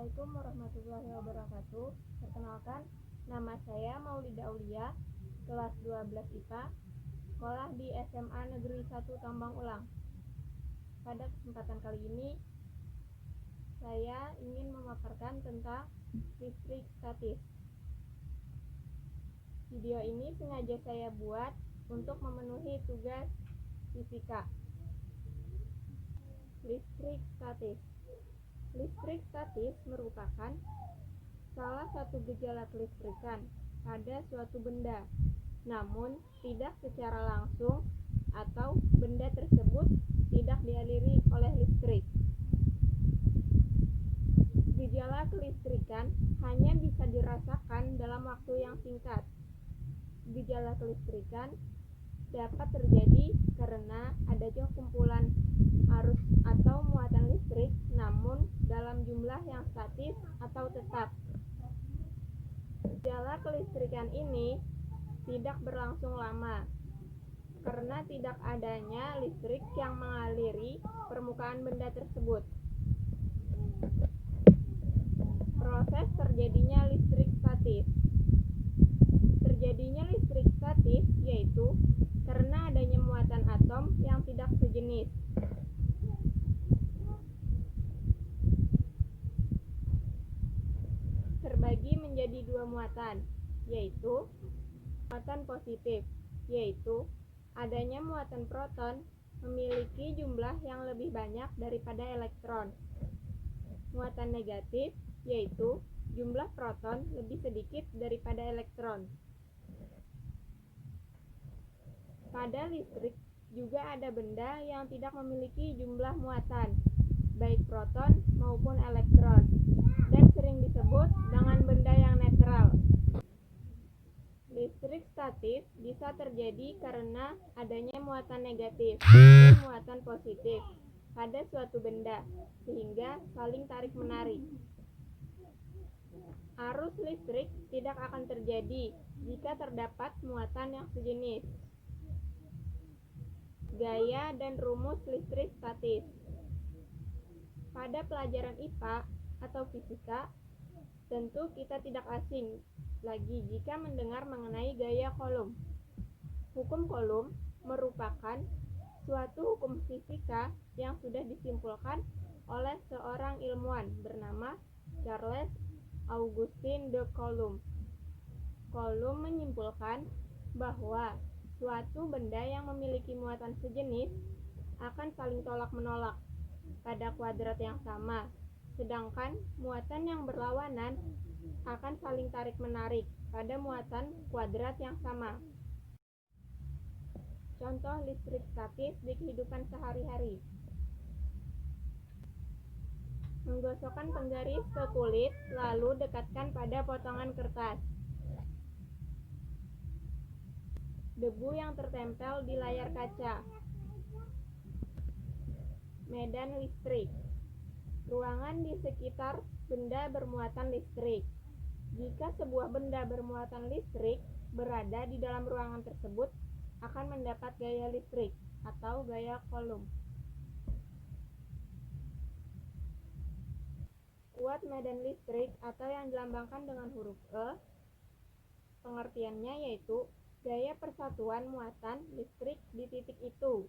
Assalamualaikum warahmatullahi wabarakatuh. Perkenalkan, nama saya Maulida Aulia, kelas 12 IPA, sekolah di SMA Negeri 1 Tambang Ulang. Pada kesempatan kali ini, saya ingin memaparkan tentang listrik statis. Video ini sengaja saya buat untuk memenuhi tugas fisika. Listrik statis. Listrik statis merupakan salah satu gejala kelistrikan pada suatu benda, namun tidak secara langsung atau benda tersebut tidak dialiri oleh listrik. Gejala kelistrikan hanya bisa dirasakan dalam waktu yang singkat. Gejala kelistrikan dapat terjadi karena adanya kumpulan arus atau muatan listrik namun dalam jumlah yang statis atau tetap. Gejala kelistrikan ini tidak berlangsung lama karena tidak adanya listrik yang mengaliri permukaan benda tersebut. Proses terjadinya listrik statis. Terjadinya listrik statis yaitu karena adanya muatan atom yang tidak sejenis. Terbagi menjadi dua muatan, yaitu muatan positif, yaitu adanya muatan proton memiliki jumlah yang lebih banyak daripada elektron. Muatan negatif, yaitu jumlah proton lebih sedikit daripada elektron. Pada listrik juga ada benda yang tidak memiliki jumlah muatan, baik proton maupun elektron, dan sering disebut dengan benda yang netral. Listrik statis bisa terjadi karena adanya muatan negatif dan muatan positif pada suatu benda, sehingga saling tarik-menarik. Arus listrik tidak akan terjadi jika terdapat muatan yang sejenis. Gaya dan rumus listrik statis. Pada pelajaran IPA atau fisika, tentu kita tidak asing lagi jika mendengar mengenai gaya Coulomb. Hukum Coulomb merupakan suatu hukum fisika yang sudah disimpulkan oleh seorang ilmuwan bernama Charles Augustin de Coulomb. Coulomb menyimpulkan bahwa suatu benda yang memiliki muatan sejenis akan saling tolak-menolak pada kuadrat yang sama, sedangkan muatan yang berlawanan akan saling tarik-menarik pada muatan kuadrat yang sama. Contoh listrik statis di kehidupan sehari-hari. Menggosokkan penggaris ke kulit, lalu dekatkan pada potongan kertas. Debu yang tertempel di layar kaca. Medan listrik. Ruangan di sekitar benda bermuatan listrik. Jika sebuah benda bermuatan listrik berada di dalam ruangan tersebut, akan mendapat gaya listrik atau gaya Coulomb. Kuat medan listrik atau yang dilambangkan dengan huruf E, pengertiannya yaitu gaya persatuan muatan listrik di titik itu.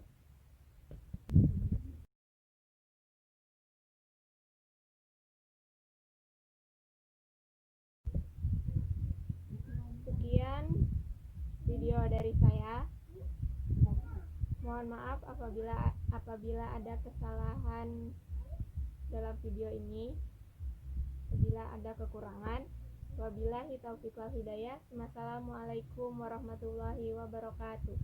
Sekian video dari saya. Mohon maaf apabila ada kesalahan dalam video ini, apabila ada kekurangan. Wabillahi taufiq wal hidayah. Wassalamualaikum warahmatullahi wabarakatuh.